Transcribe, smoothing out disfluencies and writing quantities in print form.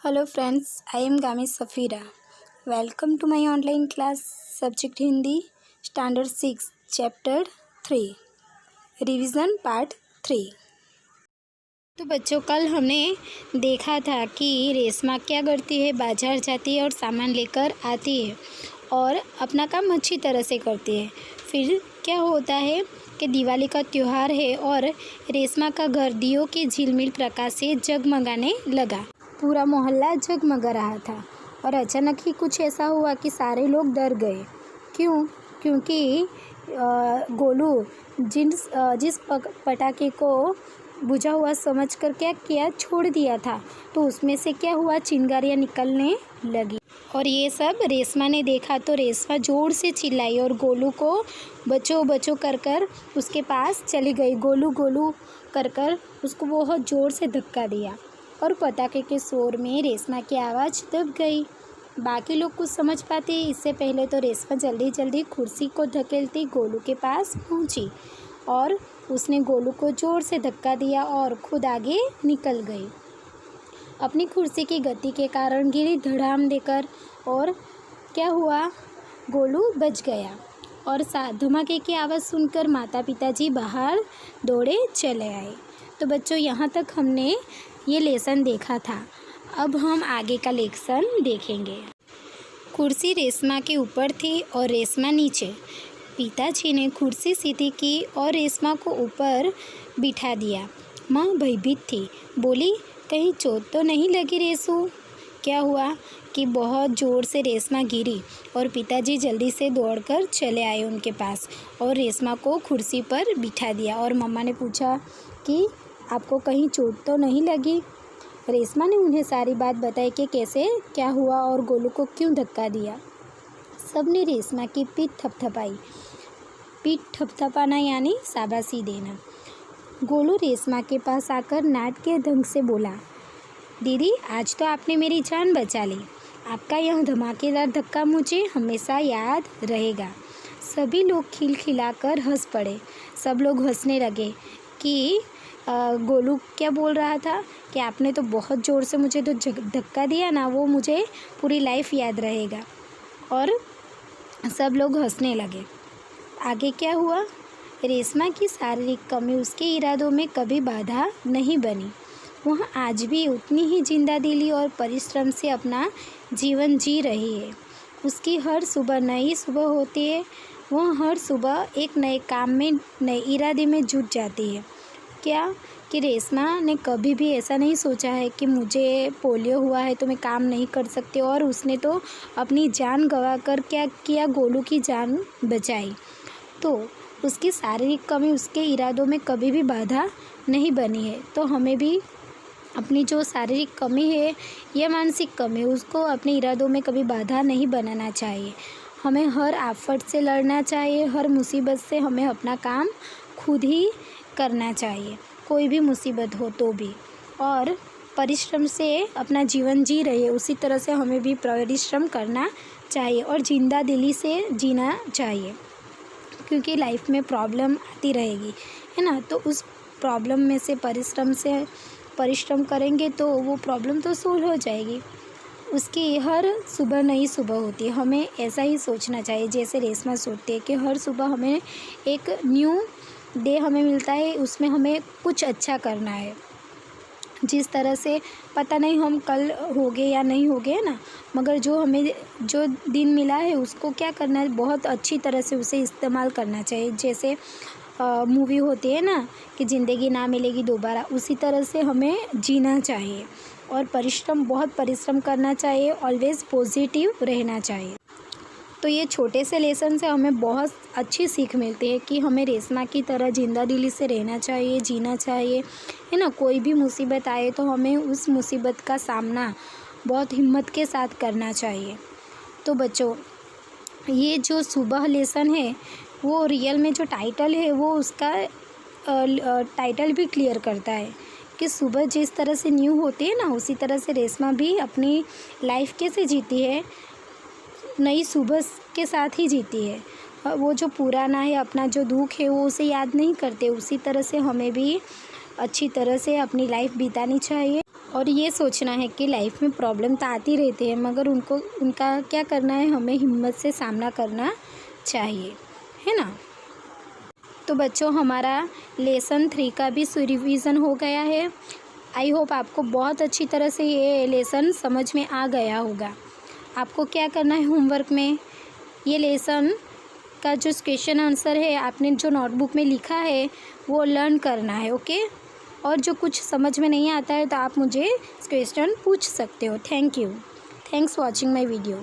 Hello friends, I am Gami Safira. Welcome to my online class subject Hindi Standard 6 Chapter 3 Revision Part 3। तो बच्चों कल हमने देखा था कि रेशमा क्या करती है, बाजार जाती है और सामान लेकर आती है और अपना काम अच्छी तरह से करती है। फिर क्या होता है कि दिवाली का त्यौहार है और रेशमा का घर दियों के झिलमिल प्रकाश से जगमगाने लगा। पूरा मोहल्ला जगमगा रहा था और अचानक ही कुछ ऐसा हुआ कि सारे लोग डर गए। क्योंकि गोलू जिस पटाखे को बुझा हुआ समझकर क्या किया छोड़ दिया था, तो उसमें से क्या हुआ, चिंगारियाँ निकलने लगी और ये सब रेशमा ने देखा। तो रेशमा ज़ोर से चिल्लाई और गोलू को बचो बचो कर उसके पास चली गई। गोलू गोलू कर उसको बहुत ज़ोर से धक्का दिया और पटाखे के शोर में रेशमा की आवाज़ दब गई। बाकी लोग कुछ समझ पाते इससे पहले तो रेशमा जल्दी जल्दी कुर्सी को धकेलती गोलू के पास पहुंची और उसने गोलू को ज़ोर से धक्का दिया और खुद आगे निकल गई अपनी कुर्सी की गति के कारण गिरी धड़ाम देकर। और क्या हुआ, गोलू बच गया और धमाके की आवाज़ सुनकर माता पिताजी बाहर दौड़े चले आए। तो बच्चों यहाँ तक हमने ये लेसन देखा था। अब हम आगे का लेसन देखेंगे। कुर्सी रेशमा के ऊपर थी और रेशमा नीचे। पिताजी ने कुर्सी सीधी की और रेशमा को ऊपर बिठा दिया। माँ भयभीत थी, बोली कहीं चोट तो नहीं लगी रेशू। क्या हुआ कि बहुत ज़ोर से रेशमा गिरी और पिताजी जल्दी से दौड़कर चले आए उनके पास और रेशमा को कुर्सी पर बिठा दिया। और मम्मा ने पूछा कि आपको कहीं चोट तो नहीं लगी। रेशमा ने उन्हें सारी बात बताई कि कैसे क्या हुआ और गोलू को क्यों धक्का दिया। सबने रेशमा की पीठ थपथपाई। पीठ थपथपाना यानी शाबाशी देना। गोलू रेशमा के पास आकर नाटकीय ढंग से बोला, दीदी आज तो आपने मेरी जान बचा ली। आपका यह धमाकेदार धक्का मुझे हमेशा याद रहेगा। सभी लोग खिलखिलाकर हंस पड़े। सब लोग हंसने लगे कि गोलू क्या बोल रहा था कि आपने तो बहुत ज़ोर से मुझे तो धक्का दिया ना, वो मुझे पूरी लाइफ याद रहेगा। और सब लोग हंसने लगे। आगे क्या हुआ, रेशमा की शारीरिक कमी उसके इरादों में कभी बाधा नहीं बनी। वह आज भी उतनी ही जिंदादिली और परिश्रम से अपना जीवन जी रही है। उसकी हर सुबह नई सुबह होती है। वह हर सुबह एक नए काम में, नए इरादे में जुट जाती है। क्या कि रेशमा ने कभी भी ऐसा नहीं सोचा है कि मुझे पोलियो हुआ है तो मैं काम नहीं कर सकती, और उसने तो अपनी जान गंवा कर क्या किया, गोलू की जान बचाई। तो उसकी शारीरिक कमी उसके इरादों में कभी भी बाधा नहीं बनी है। तो हमें भी अपनी जो शारीरिक कमी है या मानसिक कमी है उसको अपने इरादों में कभी बाधा नहीं बनाना चाहिए। हमें हर आफत से लड़ना चाहिए। हर मुसीबत से हमें अपना काम खुद ही करना चाहिए, कोई भी मुसीबत हो तो भी। और परिश्रम से अपना जीवन जी रहे उसी तरह से हमें भी परिश्रम करना चाहिए और जिंदादिली से जीना चाहिए, क्योंकि लाइफ में प्रॉब्लम आती रहेगी, है ना। तो उस प्रॉब्लम में से परिश्रम करेंगे तो वो प्रॉब्लम तो सोल्व हो जाएगी। उसकी हर सुबह नई सुबह होती है। हमें ऐसा ही सोचना चाहिए जैसे रेशमा सोचती है कि हर सुबह हमें एक न्यू डे हमें मिलता है, उसमें हमें कुछ अच्छा करना है। जिस तरह से पता नहीं हम कल होगे या नहीं होगे, ना, मगर जो दिन मिला है उसको क्या करना है, बहुत अच्छी तरह से उसे इस्तेमाल करना चाहिए। जैसे मूवी होती है ना कि ज़िंदगी ना मिलेगी दोबारा, उसी तरह से हमें जीना चाहिए और बहुत परिश्रम करना चाहिए। ऑलवेज़ पॉजिटिव रहना चाहिए। तो ये छोटे से लेसन से हमें बहुत अच्छी सीख मिलती है कि हमें रेशमा की तरह जिंदादिली से रहना चाहिए, जीना चाहिए, है ना। कोई भी मुसीबत आए तो हमें उस मुसीबत का सामना बहुत हिम्मत के साथ करना चाहिए। तो बच्चों ये जो सुबह लेसन है वो रियल में जो टाइटल है वो उसका टाइटल भी क्लियर करता है कि सुबह जिस तरह से न्यू होती है ना, उसी तरह से रेशमा भी अपनी लाइफ कैसे जीती है, नई सुबह के साथ ही जीती है। वो जो पुराना है, अपना जो दुख है वो उसे याद नहीं करते। उसी तरह से हमें भी अच्छी तरह से अपनी लाइफ बितानी चाहिए और ये सोचना है कि लाइफ में प्रॉब्लम तो आती रहती है, मगर उनका क्या करना है, हमें हिम्मत से सामना करना चाहिए, है ना। तो बच्चों, हमारा लेसन 3 का भी रिवीजन हो गया है। आई होप आपको बहुत अच्छी तरह से ये लेसन समझ में आ गया होगा। आपको क्या करना है, होमवर्क में ये लेसन का जो क्वेश्चन आंसर है आपने जो नोटबुक में लिखा है वो लर्न करना है, ओके। और जो कुछ समझ में नहीं आता है तो आप मुझे क्वेश्चन पूछ सकते हो। Thank you. Thanks watching my video.